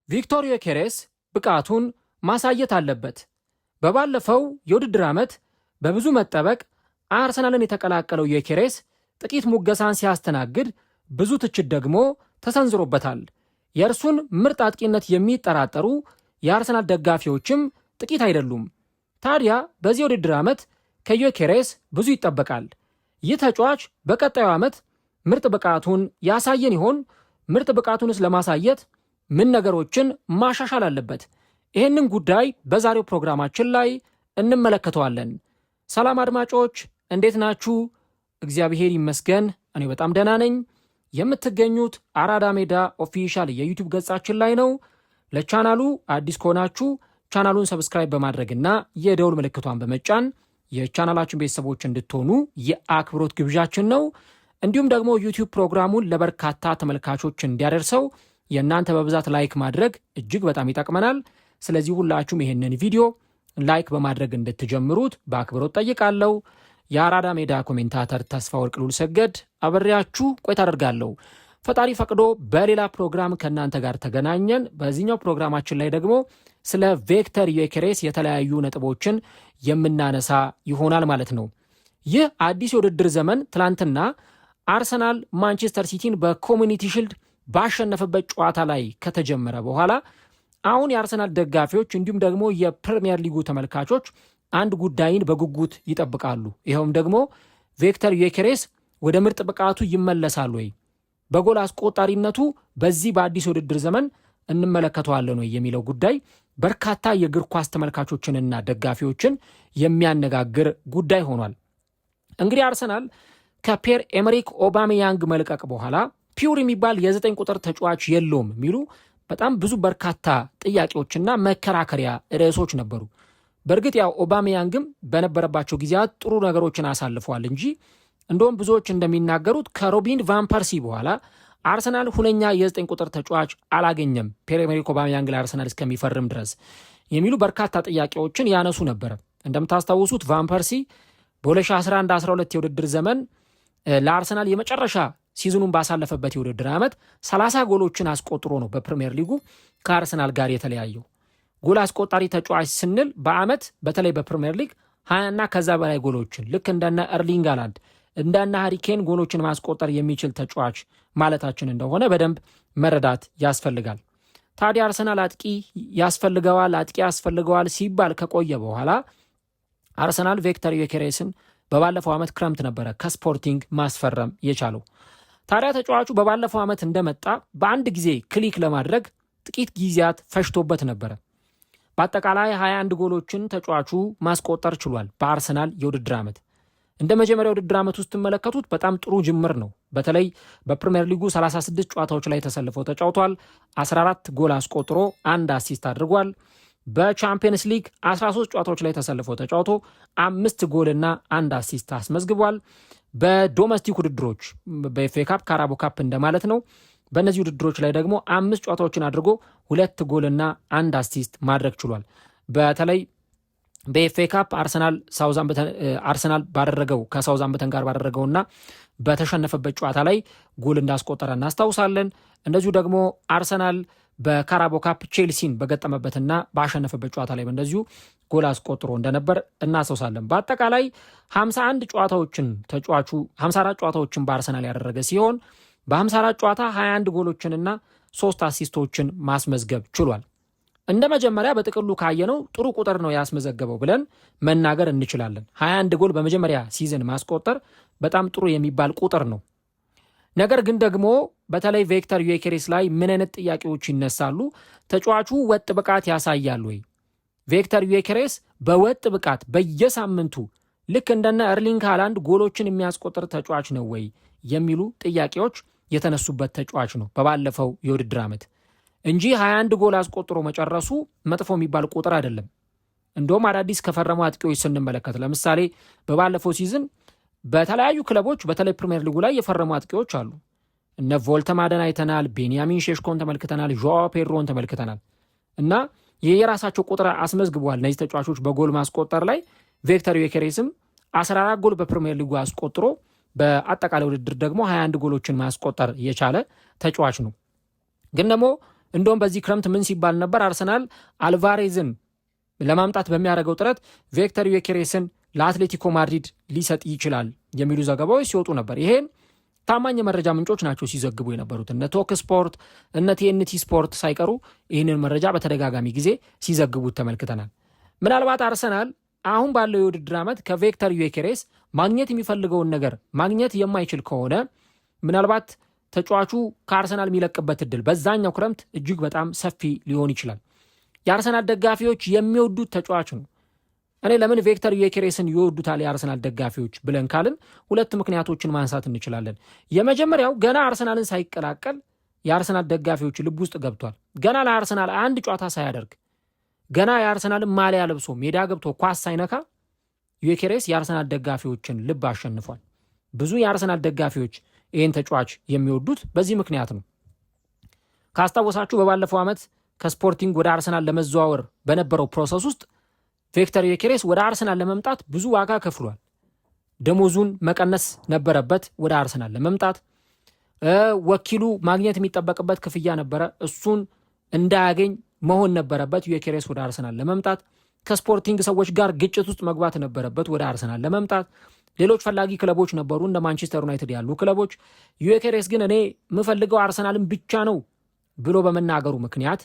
ቪክቶር ዮኬሬስ ብቃቱን ማሳየት አለበት። በባለፈው የውድድር ዓመት በብዙ መጠበቅ አርሰናልን የተቀላቀለው ዮኬሬስ ጥቂት ሙገሳን ሲያስተናግድ ብዙ ትችት ደግሞ ተሰንዝሮበታል። የእርሱን ምርጥ አጥቂነት የሚጠራጠሩ የአርሰናል ደጋፊዎችም ጥቂት አይደሉም። ታዲያ በዚህ የውድድር ዓመት ከዮኬሬስ ብዙ ይጠበቃል። ይህ ተጫዋች በቀጣዩ ዓመት ምርጥ ብቃቱን ያሳየን ይሆን? ምርጥ ብቃቱንስ ለማሳየት ምን ነገሮችን ማሻሻል አለበት? ይህንን ጉዳይ በዛሬው ፕሮግራማችን ላይ እንመለከተዋለን። ሰላም አድማጮች፣ እንዴት ናችሁ? እግዚአብሔር ይመስገን እኔ በጣም ደህና ነኝ። የምትገኙት አራዳ ሜዳ ኦፊሻል የዩቲዩብ ገጻችን ላይ ነው። ለቻናሉ አዲስ ከሆናችሁ ቻናሉን ሰብስክራይብ በማድረግና የደውል ምልክቷን በመጫን የቻናላችን ቤተሰቦች እንድትሆኑ የአክብሮት ግብዣችን ነው። እንዲሁም ደግሞ ዩቲዩብ ፕሮግራሙን ለበርካታ ተመልካቾች እንዲያደርሰው የእናንተ በብዛት ላይክ ማድረግ እጅግ በጣም ይጠቅመናል። ስለዚህ ሁላችሁም ይህንን ቪዲዮ ላይክ በማድረግ እንድትጀምሩት በአክብሮት ጠይቃለሁ። የአራዳ ሜዳ ኮሜንታተር ተስፋ ወርቅ ሉል ሰገድ አብሬያችሁ ቆይታ አደርጋለሁ። ፈጣሪ ፈቅዶ በሌላ ፕሮግራም ከእናንተ ጋር ተገናኘን። በዚህኛው ፕሮግራማችን ላይ ደግሞ ስለ ቪክቶር ዮኬሬስ የተለያዩ ነጥቦችን የምናነሳ ይሆናል ማለት ነው። ይህ አዲስ የውድድር ዘመን ትላንትና አርሰናል ማንቸስተር ሲቲን በኮሚኒቲ ሺልድ ባሸነፈበት ጨዋታ ላይ ከተጀመረ በኋላ አሁን የአርሰናል ደጋፊዎች እንዲሁም ደግሞ የፕሪሚየር ሊጉ ተመልካቾች አንድ ጉዳይን በጉጉት ይጠብቃሉ። ይኸውም ደግሞ ቪክቶር ዮኬሬስ ወደ ምርጥ ብቃቱ ይመለሳል ወይ፣ በጎል አስቆጣሪነቱ በዚህ በአዲስ የውድድር ዘመን እንመለከተዋለን ወይ የሚለው ጉዳይ በርካታ የእግር ኳስ ተመልካቾችንና ደጋፊዎችን የሚያነጋግር ጉዳይ ሆኗል። እንግዲህ አርሰናል ከፒየር ኤመሪክ ኦባሜያንግ መልቀቅ በኋላ ፒውር የሚባል የ9 ቁጥር ተጫዋች የለውም የሚሉ በጣም ብዙ በርካታ ጥያቄዎችና መከራከሪያ ርዕሶች ነበሩ። በእርግጥ ያው ኦባሜያንግም በነበረባቸው ጊዜያት ጥሩ ነገሮችን አሳልፈዋል እንጂ እንደውም ብዙዎች እንደሚናገሩት ከሮቢን ቫን ፐርሲ በኋላ አርሰናል ሁነኛ የ9 ቁጥር ተጫዋች አላገኘም ፒየር ኤመሪክ ኦባሜያንግ ለአርሰናል እስከሚፈርም ድረስ የሚሉ በርካታ ጥያቄዎችን ያነሱ ነበረ። እንደምታስታውሱት ቫን ፐርሲ በ2011-12 የውድድር ዘመን ለአርሰናል የመጨረሻ ሲዝኑን ባሳለፈበት የውድድር ዓመት 30 ጎሎችን አስቆጥሮ ነው በፕሪሚየር ሊጉ ከአርሰናል ጋር የተለያየው። ጎል አስቆጣሪ ተጫዋች ስንል በዓመት በተለይ በፕሪሚየር ሊግ 20 እና ከዛ በላይ ጎሎችን ልክ እንደነ ኤርሊንግ ሃላንድ እንደነ ሃሪኬን ጎሎችን ማስቆጠር የሚችል ተጫዋች ማለታችን እንደሆነ በደንብ መረዳት ያስፈልጋል። ታዲያ አርሰናል አጥቂ ያስፈልገዋል ሲባል ከቆየ በኋላ አርሰናል ቪክቶር ዮኬሬስን በባለፈው ዓመት ክረምት ነበረ ከስፖርቲንግ ማስፈረም የቻለው። ታዲያ ተጫዋቹ በባለፈው ዓመት እንደመጣ በአንድ ጊዜ ክሊክ ለማድረግ ጥቂት ጊዜያት ፈጅቶበት ነበረ። በአጠቃላይ 21 ጎሎችን ተጫዋቹ ማስቆጠር ችሏል በአርሰናል የውድድር ዓመት። እንደ መጀመሪያ የውድድር ዓመት ውስጥ ትመለከቱት በጣም ጥሩ ጅምር ነው። በተለይ በፕሪሚየር ሊጉ 36 ጨዋታዎች ላይ ተሰልፈው ተጫውቷል። 14 ጎል አስቆጥሮ 1 አሲስት አድርጓል። በቻምፒየንስ ሊግ 13 ጨዋታዎች ላይ ተሰልፈው ተጫውቶ 5 ጎልና 1 አሲስት አስመዝግቧል። በዶሜስቲክ ውድድሮች በኤፍኤ ካፕ፣ ካራቦ ካፕ እንደማለት ነው። በእነዚህ ውድድሮች ላይ ደግሞ 5 ጨዋታዎችን አድርጎ 2 ጎልና 1 አሲስት ማድረግ ችሏል። በተለይ በኤፍኤ ካፕ አርሰናል ባደረገው ከሳውዛምፕተን ጋር ባደረገውና በተሸነፈበት ጨዋታ ላይ ጎል እንዳስቆጠረ እናስታውሳለን። እንደዚሁ ደግሞ አርሰናል በካራቦ ካፕ ቼልሲን በገጠመበትና ባሸነፈበት ጨዋታ ላይ እንደዚሁ ጎል አስቆጥሮ እንደነበር እናስታውሳለን። በአጠቃላይ 54 ጨዋታዎችን በአርሰናል ያደረገ ሲሆን በ54 ጨዋታ 21 ጎሎችንና 3 አሲስቶችን ማስመዝገብ ችሏል። እንደ መጀመሪያ በጥቅሉ ካየነው ጥሩ ቁጥር ነው ያስመዘገበው ብለን መናገር እንችላለን። 21 ጎል በመጀመሪያ ሲዝን ማስቆጠር በጣም ጥሩ የሚባል ቁጥር ነው። ነገር ግን ደግሞ በተለይ ቪክቶር ዮኬሬስ ላይ ምን አይነት ጥያቄዎች ይነሳሉ? ተጫዋቹ ወጥ ብቃት ያሳያል ወይ? ቪክቶር ዮኬሬስ በወጥ ብቃት በየሳምንቱ ልክ እንደነ ኤርሊንግ ሃላንድ ጎሎችን የሚያስቆጥር ተጫዋች ነው ወይ የሚሉ ጥያቄዎች የተነሱበት ተጫዋች ነው በባለፈው የውድድር ዓመት እንጂ 21 ጎል አስቆጥሮ መጨረሱ መጥፎ የሚባል ቁጥር አይደለም። እንደውም አዳዲስ ከፈረሙ አጥቂዎች ስንመለከት ለምሳሌ በባለፈው ሲዝን በተለያዩ ክለቦች በተለይ ፕሪሚየር ሊጉ ላይ የፈረሙ አጥቂዎች አሉ። እነ ቮልተማደን አይተናል፣ ቤንያሚን ሼሽኮን ተመልክተናል፣ ዦአዎ ፔድሮን ተመልክተናል እና የራሳቸው ቁጥር አስመዝግበዋል እነዚህ ተጫዋቾች በጎል ማስቆጠር ላይ። ቪክቶር ዮኬሬስም 14 ጎል በፕሪሚየር ሊጉ አስቆጥሮ በአጠቃላይ ውድድር ደግሞ 21 ጎሎችን ማስቆጠር የቻለ ተጫዋች ነው። ግን ደግሞ እንደውም በዚህ ክረምት ምን ሲባል ነበር? አርሰናል አልቫሬዝን ለማምጣት በሚያደርገው ጥረት ቪክተር ዩኬሬስን ለአትሌቲኮ ማድሪድ ሊሰጥ ይችላል የሚሉ ዘገባዎች ሲወጡ ነበር። ይሄን ታማኝ የመረጃ ምንጮች ናቸው ሲዘግቡ የነበሩት። እነ ቶክ ስፖርት እነ ቲኤንቲ ስፖርት ሳይቀሩ ይህንን መረጃ በተደጋጋሚ ጊዜ ሲዘግቡት ተመልክተናል። ምናልባት አርሰናል አሁን ባለው የውድድር ዓመት ከቪክተር ዩኬሬስ ማግኘት የሚፈልገውን ነገር ማግኘት የማይችል ከሆነ ምናልባት ተጫዋቹ ከአርሰናል የሚለቅበት እድል በዛኛው ክረምት እጅግ በጣም ሰፊ ሊሆን ይችላል። የአርሰናል ደጋፊዎች የሚወዱት ተጫዋች ነው። እኔ ለምን ቪክተር ዩኬሬስን ይወዱታል የአርሰናል ደጋፊዎች ብለን ካልን ሁለት ምክንያቶችን ማንሳት እንችላለን። የመጀመሪያው ገና አርሰናልን ሳይቀላቀል የአርሰናል ደጋፊዎች ልብ ውስጥ ገብቷል። ገና ለአርሰናል አንድ ጨዋታ ሳያደርግ ገና የአርሰናልን ማሊያ ለብሶ ሜዳ ገብቶ ኳስ ሳይነካ ዩኬሬስ የአርሰናል ደጋፊዎችን ልብ አሸንፏል። ብዙ የአርሰናል ደጋፊዎች ይህን ተጫዋች የሚወዱት በዚህ ምክንያት ነው። ካስታወሳችሁ በባለፈው ዓመት ከስፖርቲንግ ወደ አርሰናል ለመዘዋወር በነበረው ፕሮሰስ ውስጥ ቪክተር ዩኬሬስ ወደ አርሰናል ለመምጣት ብዙ ዋጋ ከፍሏል። ደሞዙን መቀነስ ነበረበት ወደ አርሰናል ለመምጣት። ወኪሉ ማግኘት የሚጠበቅበት ክፍያ ነበረ፣ እሱን እንዳያገኝ መሆን ነበረበት ዩኬሬስ ወደ አርሰናል ለመምጣት። ከስፖርቲንግ ሰዎች ጋር ግጭት ውስጥ መግባት ነበረበት ወደ አርሰናል ለመምጣት። ሌሎች ፈላጊ ክለቦች ነበሩ እንደ ማንቸስተር ዩናይትድ ያሉ ክለቦች። ዩኬሬስ ግን እኔ የምፈልገው አርሰናልን ብቻ ነው ብሎ በመናገሩ ምክንያት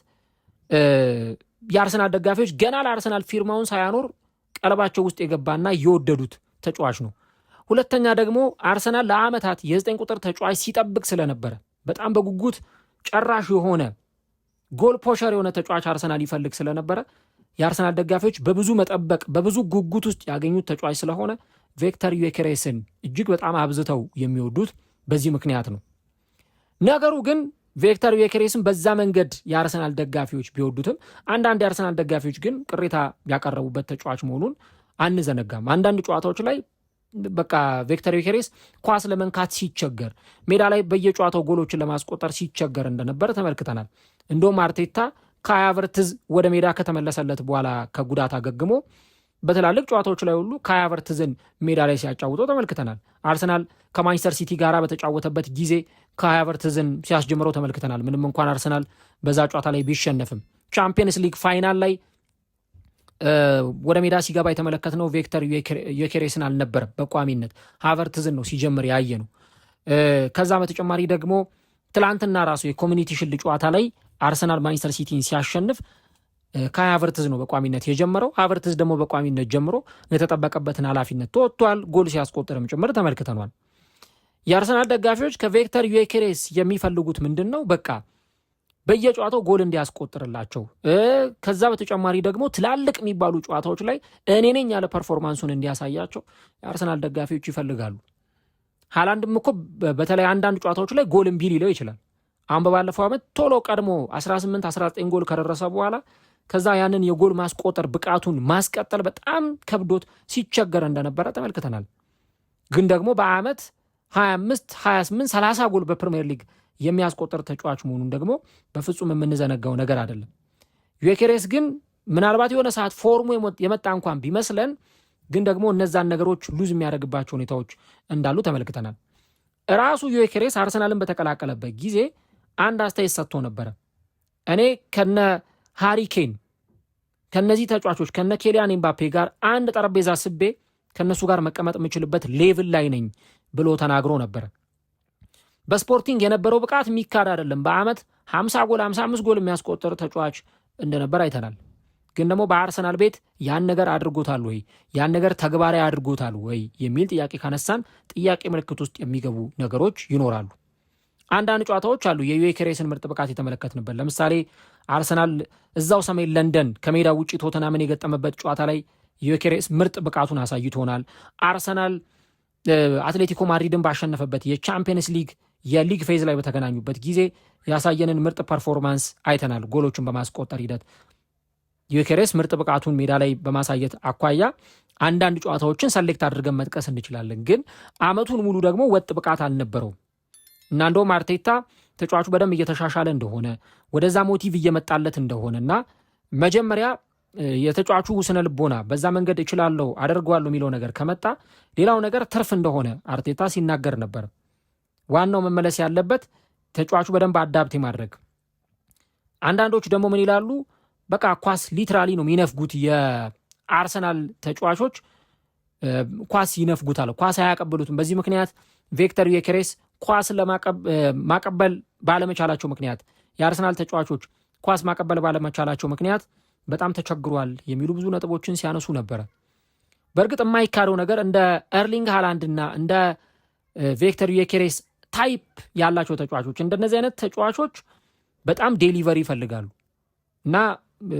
የአርሰናል ደጋፊዎች ገና ለአርሰናል ፊርማውን ሳያኖር ቀለባቸው ውስጥ የገባና የወደዱት ተጫዋች ነው። ሁለተኛ ደግሞ አርሰናል ለዓመታት የ9 ቁጥር ተጫዋች ሲጠብቅ ስለነበረ በጣም በጉጉት ጨራሽ የሆነ ጎል ፖሸር የሆነ ተጫዋች አርሰናል ይፈልግ ስለነበረ የአርሰናል ደጋፊዎች በብዙ መጠበቅ በብዙ ጉጉት ውስጥ ያገኙት ተጫዋች ስለሆነ ቪክተር ዩኬሬስን እጅግ በጣም አብዝተው የሚወዱት በዚህ ምክንያት ነው። ነገሩ ግን ቪክተር ዩኬሬስን በዛ መንገድ የአርሰናል ደጋፊዎች ቢወዱትም አንዳንድ የአርሰናል ደጋፊዎች ግን ቅሬታ ያቀረቡበት ተጫዋች መሆኑን አንዘነጋም። አንዳንድ ጨዋታዎች ላይ በቃ ቪክተር ዩኬሬስ ኳስ ለመንካት ሲቸገር፣ ሜዳ ላይ በየጨዋታው ጎሎችን ለማስቆጠር ሲቸገር እንደነበረ ተመልክተናል። እንደውም አርቴታ ካይ ሃቨርትዝ ወደ ሜዳ ከተመለሰለት በኋላ ከጉዳት አገግሞ በትላልቅ ጨዋታዎች ላይ ሁሉ ካይ ሃቨርትዝን ሜዳ ላይ ሲያጫውተው ተመልክተናል። አርሰናል ከማንቸስተር ሲቲ ጋር በተጫወተበት ጊዜ ካይ ሃቨርትዝን ሲያስጀምረው ተመልክተናል። ምንም እንኳን አርሰናል በዛ ጨዋታ ላይ ቢሸነፍም ቻምፒየንስ ሊግ ፋይናል ላይ ወደ ሜዳ ሲገባ የተመለከትነው ቪክተር ዩኬሬስን አልነበረም። በቋሚነት ሃቨርትዝን ነው ሲጀምር ያየ ነው። ከዛ በተጨማሪ ደግሞ ትላንትና ራሱ የኮሚኒቲ ሽልድ ጨዋታ ላይ አርሰናል ማንቸስተር ሲቲን ሲያሸንፍ ካይ ሃቨርትዝ ነው በቋሚነት የጀመረው። ሃቨርትዝ ደግሞ በቋሚነት ጀምሮ የተጠበቀበትን ኃላፊነት ተወጥቷል። ጎል ሲያስቆጥርም ጭምር ተመልክተናል። የአርሰናል ደጋፊዎች ከቪክተር ዩኬሬስ የሚፈልጉት ምንድን ነው? በቃ በየጨዋታው ጎል እንዲያስቆጥርላቸው፣ ከዛ በተጨማሪ ደግሞ ትላልቅ የሚባሉ ጨዋታዎች ላይ እኔ ነኝ ያለ ፐርፎርማንሱን እንዲያሳያቸው የአርሰናል ደጋፊዎች ይፈልጋሉ። ሃላንድም እኮ በተለይ አንዳንድ ጨዋታዎች ላይ ጎል እምቢ ሊለው ይችላል። አሁን በባለፈው ዓመት ቶሎ ቀድሞ 18-19 ጎል ከደረሰ በኋላ ከዛ ያንን የጎል ማስቆጠር ብቃቱን ማስቀጠል በጣም ከብዶት ሲቸገር እንደነበረ ተመልክተናል። ግን ደግሞ በዓመት 25፣ 28፣ 30 ጎል በፕሪሚየር ሊግ የሚያስቆጠር ተጫዋች መሆኑን ደግሞ በፍጹም የምንዘነጋው ነገር አይደለም። ዩኬሬስ ግን ምናልባት የሆነ ሰዓት ፎርሙ የመጣ እንኳን ቢመስለን ግን ደግሞ እነዛን ነገሮች ሉዝ የሚያደርግባቸው ሁኔታዎች እንዳሉ ተመልክተናል። ራሱ ዩኬሬስ አርሰናልን በተቀላቀለበት ጊዜ አንድ አስተያየት ሰጥቶ ነበረ። እኔ ከነ ሃሪ ኬን ከነዚህ ተጫዋቾች ከነ ኬሊያን ኤምባፔ ጋር አንድ ጠረጴዛ ስቤ ከነሱ ጋር መቀመጥ የምችልበት ሌቭል ላይ ነኝ ብሎ ተናግሮ ነበረ። በስፖርቲንግ የነበረው ብቃት የሚካድ አይደለም። በዓመት 50 ጎል 55 ጎል የሚያስቆጥር ተጫዋች እንደነበር አይተናል። ግን ደግሞ በአርሰናል ቤት ያን ነገር አድርጎታል ወይ ያን ነገር ተግባራዊ አድርጎታል ወይ የሚል ጥያቄ ካነሳን ጥያቄ ምልክት ውስጥ የሚገቡ ነገሮች ይኖራሉ። አንዳንድ ጨዋታዎች አሉ የዩኬሬስን ምርጥ ብቃት የተመለከትንበት። ለምሳሌ አርሰናል እዛው ሰሜን ለንደን ከሜዳ ውጭ ቶተናምን የገጠመበት ጨዋታ ላይ ዩኬሬስ ምርጥ ብቃቱን አሳይቶናል። አርሰናል አትሌቲኮ ማድሪድን ባሸነፈበት የቻምፒየንስ ሊግ የሊግ ፌዝ ላይ በተገናኙበት ጊዜ ያሳየንን ምርጥ ፐርፎርማንስ አይተናል። ጎሎችን በማስቆጠር ሂደት ዩኬሬስ ምርጥ ብቃቱን ሜዳ ላይ በማሳየት አኳያ አንዳንድ ጨዋታዎችን ሰሌክት አድርገን መጥቀስ እንችላለን። ግን ዓመቱን ሙሉ ደግሞ ወጥ ብቃት አልነበረውም እና እንደውም አርቴታ ተጫዋቹ በደንብ እየተሻሻለ እንደሆነ ወደዛ ሞቲቭ እየመጣለት እንደሆነና መጀመሪያ የተጫዋቹ ስነ ልቦና በዛ መንገድ እችላለሁ አደርገዋለሁ የሚለው ነገር ከመጣ ሌላው ነገር ትርፍ እንደሆነ አርቴታ ሲናገር ነበር። ዋናው መመለስ ያለበት ተጫዋቹ በደንብ አዳፕት ማድረግ አንዳንዶች ደግሞ ምን ይላሉ? በቃ ኳስ ሊትራሊ ነው የሚነፍጉት የአርሰናል ተጫዋቾች ኳስ ይነፍጉታል፣ ኳስ አያቀብሉትም። በዚህ ምክንያት ቪክተር ዩኬሬስ ኳስን ማቀበል ባለመቻላቸው ምክንያት የአርሰናል ተጫዋቾች ኳስ ማቀበል ባለመቻላቸው ምክንያት በጣም ተቸግሯል የሚሉ ብዙ ነጥቦችን ሲያነሱ ነበረ። በእርግጥ የማይካደው ነገር እንደ ኤርሊንግ ሃላንድና እንደ ቪክተር ዩኬሬስ ታይፕ ያላቸው ተጫዋቾች እንደነዚህ አይነት ተጫዋቾች በጣም ዴሊቨሪ ይፈልጋሉ እና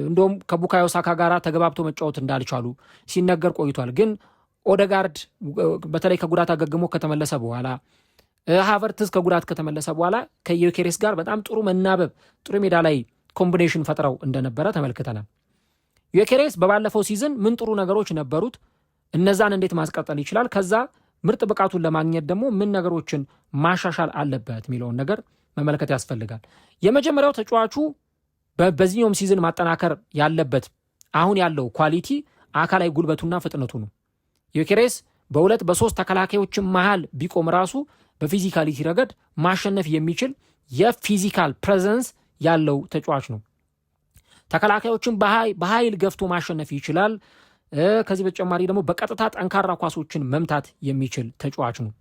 እንደውም ከቡካዮ ሳካ ጋር ተገባብቶ መጫወት እንዳልቻሉ ሲነገር ቆይቷል። ግን ኦደጋርድ በተለይ ከጉዳት አገግሞ ከተመለሰ በኋላ ሃቨርትዝ ከጉዳት ከተመለሰ በኋላ ከዩኬሬስ ጋር በጣም ጥሩ መናበብ፣ ጥሩ ሜዳ ላይ ኮምቢኔሽን ፈጥረው እንደነበረ ተመልክተናል። ዩኬሬስ በባለፈው ሲዝን ምን ጥሩ ነገሮች ነበሩት፣ እነዛን እንዴት ማስቀጠል ይችላል፣ ከዛ ምርጥ ብቃቱን ለማግኘት ደግሞ ምን ነገሮችን ማሻሻል አለበት የሚለውን ነገር መመልከት ያስፈልጋል። የመጀመሪያው ተጫዋቹ በዚህኛውም ሲዝን ማጠናከር ያለበት አሁን ያለው ኳሊቲ አካላዊ ጉልበቱና ፍጥነቱ ነው። ዩኬሬስ በሁለት በሶስት ተከላካዮችን መሃል ቢቆም ራሱ በፊዚካሊቲ ረገድ ማሸነፍ የሚችል የፊዚካል ፕሬዘንስ ያለው ተጫዋች ነው። ተከላካዮችን በኃይል ገፍቶ ማሸነፍ ይችላል። ከዚህ በተጨማሪ ደግሞ በቀጥታ ጠንካራ ኳሶችን መምታት የሚችል ተጫዋች ነው።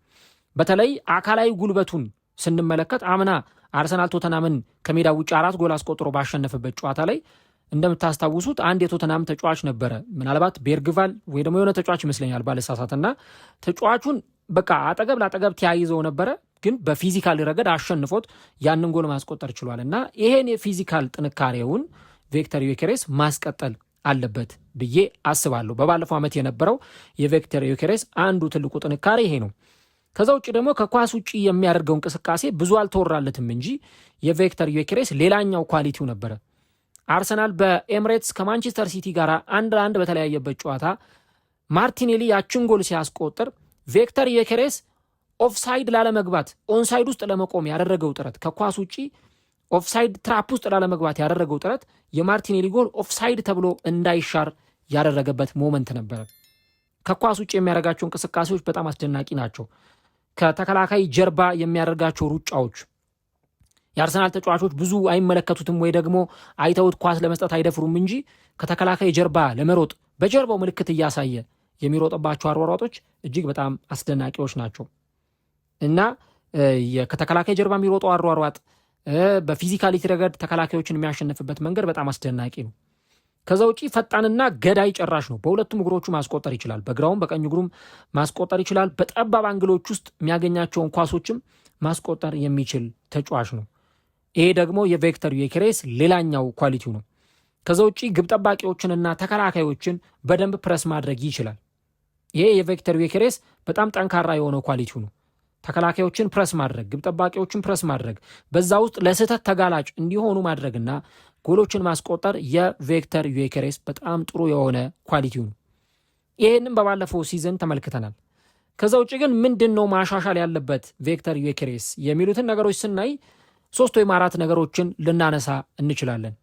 በተለይ አካላዊ ጉልበቱን ስንመለከት አምና አርሰናል ቶተናምን ከሜዳ ውጭ 4 ጎል አስቆጥሮ ባሸነፈበት ጨዋታ ላይ እንደምታስታውሱት አንድ የቶተናም ተጫዋች ነበረ፣ ምናልባት ቤርግቫል ወይ ደግሞ የሆነ ተጫዋች ይመስለኛል ባለሳሳትና ተጫዋቹን በቃ አጠገብ ለአጠገብ ተያይዘው ነበረ፣ ግን በፊዚካል ረገድ አሸንፎት ያንን ጎል ማስቆጠር ችሏል። እና ይሄን የፊዚካል ጥንካሬውን ቪክተር ዩኬሬስ ማስቀጠል አለበት ብዬ አስባለሁ። በባለፈው ዓመት የነበረው የቪክተር ዩኬሬስ አንዱ ትልቁ ጥንካሬ ይሄ ነው። ከዛ ውጭ ደግሞ ከኳስ ውጭ የሚያደርገው እንቅስቃሴ ብዙ አልተወራለትም እንጂ የቪክተር ዩኬሬስ ሌላኛው ኳሊቲው ነበረ። አርሰናል በኤምሬትስ ከማንቸስተር ሲቲ ጋር 1-1 በተለያየበት ጨዋታ ማርቲኔሊ ያችን ጎል ሲያስቆጥር ቪክተር ዩኬሬስ ኦፍሳይድ ላለመግባት ኦንሳይድ ውስጥ ለመቆም ያደረገው ጥረት ከኳስ ውጭ ኦፍሳይድ ትራፕ ውስጥ ላለመግባት ያደረገው ጥረት የማርቲኔሊ ጎል ኦፍሳይድ ተብሎ እንዳይሻር ያደረገበት ሞመንት ነበረ። ከኳስ ውጭ የሚያደርጋቸው እንቅስቃሴዎች በጣም አስደናቂ ናቸው። ከተከላካይ ጀርባ የሚያደርጋቸው ሩጫዎች የአርሰናል ተጫዋቾች ብዙ አይመለከቱትም ወይ ደግሞ አይተውት ኳስ ለመስጠት አይደፍሩም እንጂ ከተከላካይ ጀርባ ለመሮጥ በጀርባው ምልክት እያሳየ የሚሮጥባቸው አሯሯጦች እጅግ በጣም አስደናቂዎች ናቸው እና ከተከላካይ ጀርባ የሚሮጠው አሯሯጥ በፊዚካሊቲ ረገድ ተከላካዮችን የሚያሸንፍበት መንገድ በጣም አስደናቂ ነው። ከዛ ውጪ ፈጣንና ገዳይ ጨራሽ ነው። በሁለቱም እግሮቹ ማስቆጠር ይችላል። በግራውም በቀኝ እግሩም ማስቆጠር ይችላል። በጠባብ አንግሎች ውስጥ የሚያገኛቸውን ኳሶችም ማስቆጠር የሚችል ተጫዋች ነው። ይሄ ደግሞ የቪክተር ዩኬሬስ ሌላኛው ኳሊቲው ነው። ከዛ ውጪ ግብ ጠባቂዎችንና ተከላካዮችን በደንብ ፕረስ ማድረግ ይችላል። ይሄ የቪክተር ዩኬሬስ በጣም ጠንካራ የሆነው ኳሊቲው ነው። ተከላካዮችን ፕረስ ማድረግ፣ ግብ ጠባቂዎችን ፕረስ ማድረግ፣ በዛ ውስጥ ለስህተት ተጋላጭ እንዲሆኑ ማድረግና ጎሎችን ማስቆጠር የቪክተር ዩኬሬስ በጣም ጥሩ የሆነ ኳሊቲው ነው። ይህንም በባለፈው ሲዝን ተመልክተናል። ከዛ ውጭ ግን ምንድን ነው ማሻሻል ያለበት ቪክተር ዩኬሬስ የሚሉትን ነገሮች ስናይ 3 ወይም 4 ነገሮችን ልናነሳ እንችላለን።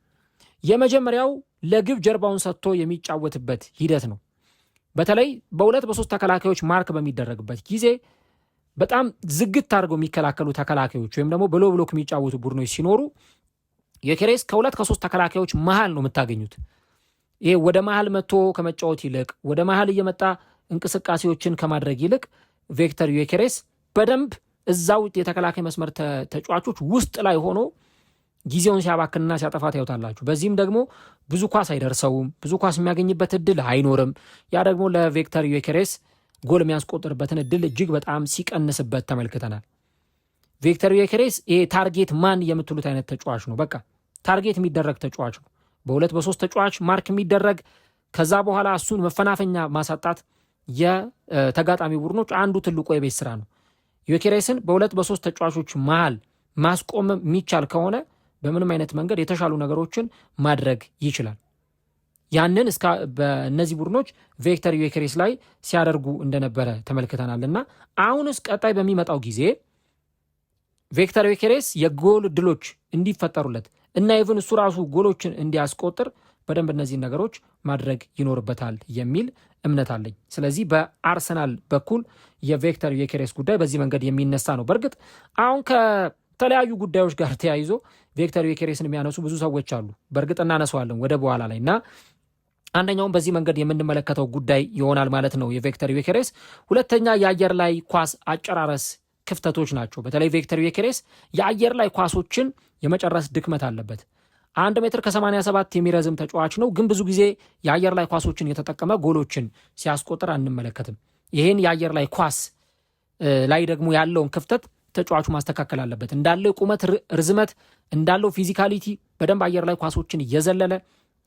የመጀመሪያው ለግብ ጀርባውን ሰጥቶ የሚጫወትበት ሂደት ነው። በተለይ በ2 በ3 ተከላካዮች ማርክ በሚደረግበት ጊዜ በጣም ዝግት አድርገው የሚከላከሉ ተከላካዮች ወይም ደግሞ ብሎ ብሎክ የሚጫወቱ ቡድኖች ሲኖሩ ዩኬሬስ ከ2 ከ3 ተከላካዮች መሃል ነው የምታገኙት። ይሄ ወደ መሃል መጥቶ ከመጫወት ይልቅ ወደ መሃል እየመጣ እንቅስቃሴዎችን ከማድረግ ይልቅ ቪክተር ዩኬሬስ በደንብ እዛው የተከላካይ መስመር ተጫዋቾች ውስጥ ላይ ሆኖ ጊዜውን ሲያባክንና ሲያጠፋ ታዩታላችሁ። በዚህም ደግሞ ብዙ ኳስ አይደርሰውም፣ ብዙ ኳስ የሚያገኝበት እድል አይኖርም። ያ ደግሞ ለቪክተር ዩኬሬስ ጎል የሚያስቆጥርበትን እድል እጅግ በጣም ሲቀንስበት ተመልክተናል። ቪክተር ዩኬሬስ ይሄ ታርጌት ማን የምትሉት አይነት ተጫዋች ነው። በቃ ታርጌት የሚደረግ ተጫዋች ነው። በ2 በ3 ተጫዋች ማርክ የሚደረግ ከዛ በኋላ እሱን መፈናፈኛ ማሳጣት የተጋጣሚ ቡድኖች አንዱ ትልቁ የቤት ስራ ነው። ዩኬሬስን በ2 በ3 ተጫዋቾች መሃል ማስቆም የሚቻል ከሆነ በምንም አይነት መንገድ የተሻሉ ነገሮችን ማድረግ ይችላል። ያንን በእነዚህ ቡድኖች ቪክተር ዩኬሬስ ላይ ሲያደርጉ እንደነበረ ተመልክተናል እና አሁንስ ቀጣይ በሚመጣው ጊዜ ቪክተር ዩኬሬስ የጎል እድሎች እንዲፈጠሩለት እና ኢቭን እሱ ራሱ ጎሎችን እንዲያስቆጥር በደንብ እነዚህን ነገሮች ማድረግ ይኖርበታል የሚል እምነት አለኝ። ስለዚህ በአርሰናል በኩል የቪክተር ዩኬሬስ ጉዳይ በዚህ መንገድ የሚነሳ ነው። በእርግጥ አሁን ተለያዩ ጉዳዮች ጋር ተያይዞ ቪክተር ዩኬሬስን የሚያነሱ ብዙ ሰዎች አሉ። በእርግጥ እናነሳዋለን ወደ በኋላ ላይ እና አንደኛውም በዚህ መንገድ የምንመለከተው ጉዳይ ይሆናል ማለት ነው የቪክተር ዩኬሬስ። ሁለተኛ የአየር ላይ ኳስ አጨራረስ ክፍተቶች ናቸው። በተለይ ቪክተር ዩኬሬስ የአየር ላይ ኳሶችን የመጨረስ ድክመት አለበት። 1 ሜትር ከ87 የሚረዝም ተጫዋች ነው፣ ግን ብዙ ጊዜ የአየር ላይ ኳሶችን የተጠቀመ ጎሎችን ሲያስቆጥር አንመለከትም። ይህን የአየር ላይ ኳስ ላይ ደግሞ ያለውን ክፍተት ተጫዋቹ ማስተካከል አለበት። እንዳለው ቁመት ርዝመት፣ እንዳለው ፊዚካሊቲ በደንብ አየር ላይ ኳሶችን እየዘለለ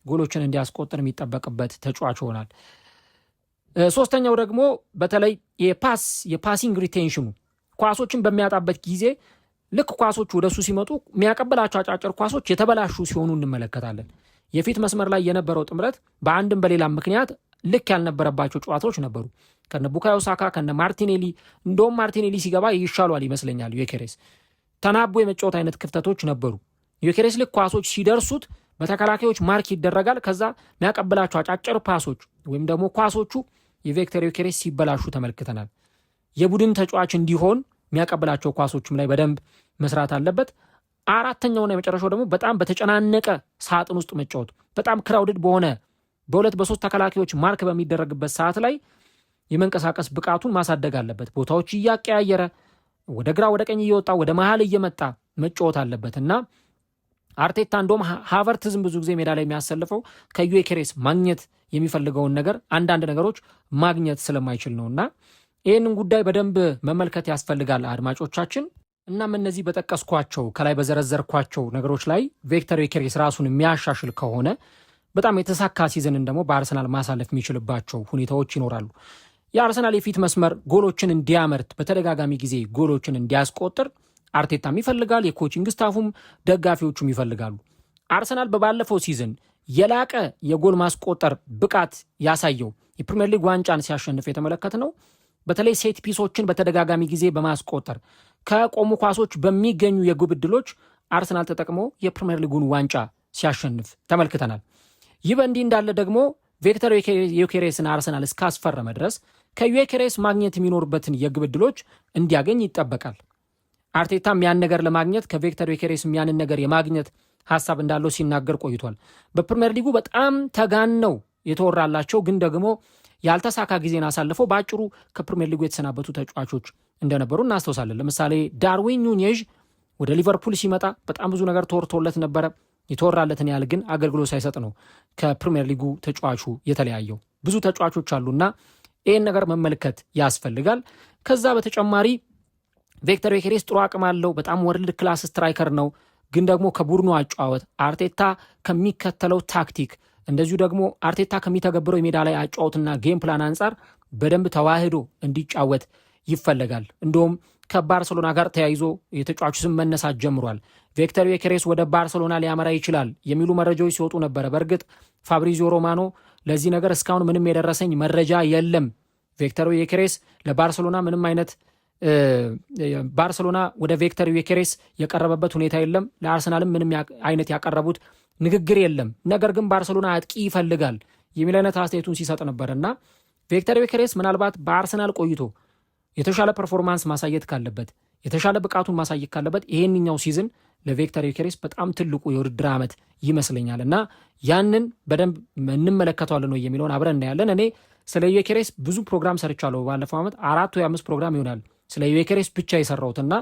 ጎሎችን እንዲያስቆጥር የሚጠበቅበት ተጫዋች ይሆናል። ሶስተኛው ደግሞ በተለይ የፓሲንግ ሪቴንሽኑ ኳሶችን በሚያጣበት ጊዜ ልክ ኳሶች ወደሱ ሲመጡ የሚያቀበላቸው አጫጭር ኳሶች የተበላሹ ሲሆኑ እንመለከታለን። የፊት መስመር ላይ የነበረው ጥምረት በአንድም በሌላም ምክንያት ልክ ያልነበረባቸው ጨዋታዎች ነበሩ። ከነ ቡካዮ ሳካ ከነ ማርቲኔሊ፣ እንደውም ማርቲኔሊ ሲገባ ይሻሏል ይመስለኛል ዩኬሬስ። ተናቦ የመጫወት አይነት ክፍተቶች ነበሩ። ዩኬሬስ ልክ ኳሶች ሲደርሱት በተከላካዮች ማርክ ይደረጋል። ከዛ የሚያቀብላቸው አጫጭር ፓሶች ወይም ደግሞ ኳሶቹ የቪክተር ዩኬሬስ ሲበላሹ ተመልክተናል። የቡድን ተጫዋች እንዲሆን የሚያቀብላቸው ኳሶችም ላይ በደንብ መስራት አለበት። አራተኛውና የመጨረሻው ደግሞ በጣም በተጨናነቀ ሳጥን ውስጥ መጫወት፣ በጣም ክራውድድ በሆነ በሁለት በሶስት ተከላካዮች ማርክ በሚደረግበት ሰዓት ላይ የመንቀሳቀስ ብቃቱን ማሳደግ አለበት። ቦታዎች እያቀያየረ ወደ ግራ ወደ ቀኝ እየወጣ ወደ መሀል እየመጣ መጫወት አለበት እና አርቴታ እንደውም ሃቨርትዝም ብዙ ጊዜ ሜዳ ላይ የሚያሰልፈው ከዩኬሬስ ማግኘት የሚፈልገውን ነገር አንዳንድ ነገሮች ማግኘት ስለማይችል ነውና ይህንን ጉዳይ በደንብ መመልከት ያስፈልጋል አድማጮቻችን። እናም እነዚህ በጠቀስኳቸው ከላይ በዘረዘርኳቸው ነገሮች ላይ ቪክተር ዩኬሬስ ራሱን የሚያሻሽል ከሆነ በጣም የተሳካ ሲዝንን ደግሞ በአርሰናል ማሳለፍ የሚችልባቸው ሁኔታዎች ይኖራሉ። የአርሰናል የፊት መስመር ጎሎችን እንዲያመርት በተደጋጋሚ ጊዜ ጎሎችን እንዲያስቆጥር አርቴታም ይፈልጋል፣ የኮቺንግ ስታፉም ደጋፊዎቹም ይፈልጋሉ። አርሰናል በባለፈው ሲዝን የላቀ የጎል ማስቆጠር ብቃት ያሳየው የፕሪሚየር ሊግ ዋንጫን ሲያሸንፍ የተመለከት ነው። በተለይ ሴት ፒሶችን በተደጋጋሚ ጊዜ በማስቆጠር ከቆሙ ኳሶች በሚገኙ የግብ ዕድሎች አርሰናል ተጠቅሞ የፕሪሚየር ሊጉን ዋንጫ ሲያሸንፍ ተመልክተናል። ይህ በእንዲህ እንዳለ ደግሞ ቪክተር ዩኬሬስን አርሰናል እስካስፈረመ ድረስ ከዩኬሬስ ማግኘት የሚኖርበትን የግብ ዕድሎች እንዲያገኝ ይጠበቃል። አርቴታም ያን ነገር ለማግኘት ከቪክተር ዩኬሬስ ያንን ነገር የማግኘት ሀሳብ እንዳለው ሲናገር ቆይቷል። በፕሪሚየር ሊጉ በጣም ተጋነው የተወራላቸው ግን ደግሞ ያልተሳካ ጊዜን አሳልፈው በአጭሩ ከፕሪሚየር ሊጉ የተሰናበቱ ተጫዋቾች እንደነበሩ እናስታውሳለን። ለምሳሌ ዳርዊን ኑኔዥ ወደ ሊቨርፑል ሲመጣ በጣም ብዙ ነገር ተወርቶለት ነበረ። የተወራለትን ያህል ግን አገልግሎት ሳይሰጥ ነው ከፕሪሚየር ሊጉ ተጫዋቹ የተለያየው። ብዙ ተጫዋቾች አሉና ይህን ነገር መመልከት ያስፈልጋል። ከዛ በተጨማሪ ቪክተር ዩኬሬስ ጥሩ አቅም አለው። በጣም ወርልድ ክላስ ስትራይከር ነው። ግን ደግሞ ከቡድኑ አጫወት አርቴታ ከሚከተለው ታክቲክ እንደዚሁ ደግሞ አርቴታ ከሚተገብረው የሜዳ ላይ አጫወትና ጌም ፕላን አንጻር በደንብ ተዋህዶ እንዲጫወት ይፈለጋል። እንደውም ከባርሰሎና ጋር ተያይዞ የተጫዋቹ ስም መነሳት ጀምሯል። ቪክተር ዩኬሬስ ወደ ባርሰሎና ሊያመራ ይችላል የሚሉ መረጃዎች ሲወጡ ነበረ። በእርግጥ ፋብሪዚዮ ሮማኖ ለዚህ ነገር እስካሁን ምንም የደረሰኝ መረጃ የለም፣ ቪክተር ዩኬሬስ ለባርሰሎና ምንም አይነት ባርሰሎና ወደ ቪክተር ዩኬሬስ የቀረበበት ሁኔታ የለም፣ ለአርሰናልም ምንም አይነት ያቀረቡት ንግግር የለም፣ ነገር ግን ባርሰሎና አጥቂ ይፈልጋል የሚል አይነት አስተያየቱን ሲሰጥ ነበር እና ቪክተር ዩኬሬስ ምናልባት በአርሰናል ቆይቶ የተሻለ ፐርፎርማንስ ማሳየት ካለበት የተሻለ ብቃቱን ማሳየት ካለበት ይሄንኛው ሲዝን ለቪክተር ዩኬሬስ በጣም ትልቁ የውድድር ዓመት ይመስለኛል እና ያንን በደንብ እንመለከተዋለን ነው የሚለውን አብረን እናያለን። እኔ ስለ ዩኬሬስ ብዙ ፕሮግራም ሰርቻለሁ። ባለፈው ዓመት 4 ወይ 5 ፕሮግራም ይሆናል ስለ ዩኬሬስ ብቻ የሰራሁትና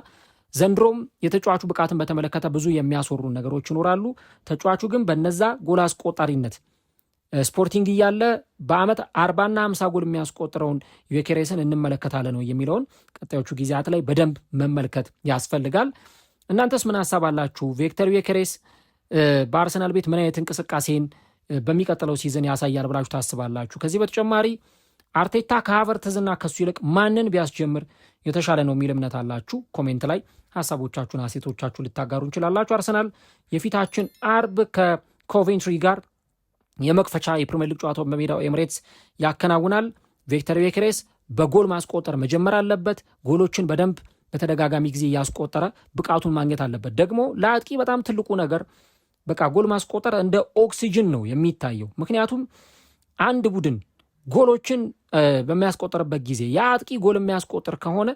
ዘንድሮም የተጫዋቹ ብቃትን በተመለከተ ብዙ የሚያስወሩ ነገሮች ይኖራሉ። ተጫዋቹ ግን በነዛ ጎል አስቆጣሪነት ስፖርቲንግ እያለ በአመት 40 እና 50 ጎል የሚያስቆጥረውን ዩኬሬስን እንመለከታለን ነው የሚለውን ቀጣዮቹ ጊዜያት ላይ በደንብ መመልከት ያስፈልጋል። እናንተስ ምን ሀሳብ አላችሁ? ቪክተር ዩኬሬስ በአርሰናል ቤት ምን አይነት እንቅስቃሴን በሚቀጥለው ሲዝን ያሳያል ብላችሁ ታስባላችሁ? ከዚህ በተጨማሪ አርቴታ ከሃቨርትዝና ከሱ ይልቅ ማንን ቢያስጀምር የተሻለ ነው የሚል እምነት አላችሁ? ኮሜንት ላይ ሀሳቦቻችሁን አሴቶቻችሁ ልታጋሩ እንችላላችሁ። አርሰናል የፊታችን አርብ ከኮቬንትሪ ጋር የመክፈቻ የፕሪሚየር ሊግ ጨዋታውን በሜዳው ኤምሬትስ ያከናውናል። ቪክተር ዩኬሬስ በጎል ማስቆጠር መጀመር አለበት። ጎሎችን በደንብ በተደጋጋሚ ጊዜ ያስቆጠረ ብቃቱን ማግኘት አለበት። ደግሞ ለአጥቂ በጣም ትልቁ ነገር በቃ ጎል ማስቆጠር እንደ ኦክሲጅን ነው የሚታየው። ምክንያቱም አንድ ቡድን ጎሎችን በሚያስቆጠርበት ጊዜ የአጥቂ ጎል የሚያስቆጥር ከሆነ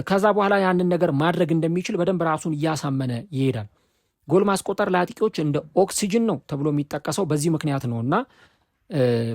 ከዛ በኋላ ያንን ነገር ማድረግ እንደሚችል በደንብ ራሱን እያሳመነ ይሄዳል። ጎል ማስቆጠር ለአጥቂዎች እንደ ኦክሲጅን ነው ተብሎ የሚጠቀሰው በዚህ ምክንያት ነው እና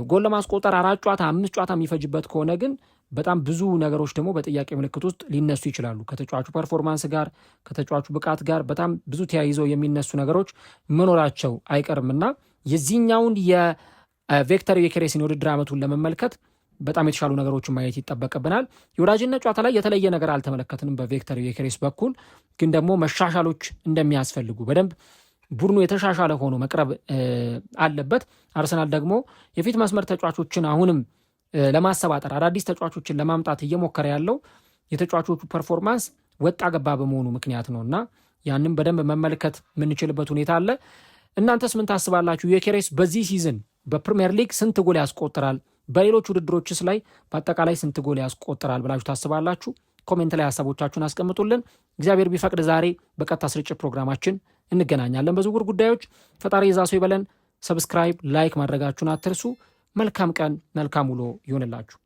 ጎል ለማስቆጠር 4 ጨዋታ 5 ጨዋታ የሚፈጅበት ከሆነ ግን በጣም ብዙ ነገሮች ደግሞ በጥያቄ ምልክት ውስጥ ሊነሱ ይችላሉ። ከተጫዋቹ ፐርፎርማንስ ጋር ከተጫዋቹ ብቃት ጋር በጣም ብዙ ተያይዘው የሚነሱ ነገሮች መኖራቸው አይቀርምና የዚህኛውን የቪክተር ዮኬሬስን የውድድር ዓመቱን ለመመልከት በጣም የተሻሉ ነገሮችን ማየት ይጠበቅብናል። የወዳጅነት ጨዋታ ላይ የተለየ ነገር አልተመለከትንም በቪክተር ዮኬሬስ በኩል ግን ደግሞ መሻሻሎች እንደሚያስፈልጉ በደንብ ቡድኑ የተሻሻለ ሆኖ መቅረብ አለበት። አርሰናል ደግሞ የፊት መስመር ተጫዋቾችን አሁንም ለማሰባጠር አዳዲስ ተጫዋቾችን ለማምጣት እየሞከረ ያለው የተጫዋቾቹ ፐርፎርማንስ ወጣ ገባ በመሆኑ ምክንያት ነውና ያንን በደንብ መመልከት የምንችልበት ሁኔታ አለ። እናንተስ ምን ታስባላችሁ? ዮኬሬስ በዚህ ሲዝን በፕሪሚየር ሊግ ስንት ጎል ያስቆጥራል? በሌሎች ውድድሮችስ ላይ በአጠቃላይ ስንት ጎል ያስቆጥራል ብላችሁ ታስባላችሁ? ኮሜንት ላይ ሀሳቦቻችሁን አስቀምጡልን። እግዚአብሔር ቢፈቅድ ዛሬ በቀጥታ ስርጭት ፕሮግራማችን እንገናኛለን። በዝውውር ጉዳዮች ፈጣሪ ይዛሱ ይበለን። ሰብስክራይብ፣ ላይክ ማድረጋችሁን አትርሱ። መልካም ቀን፣ መልካም ውሎ ይሆንላችሁ።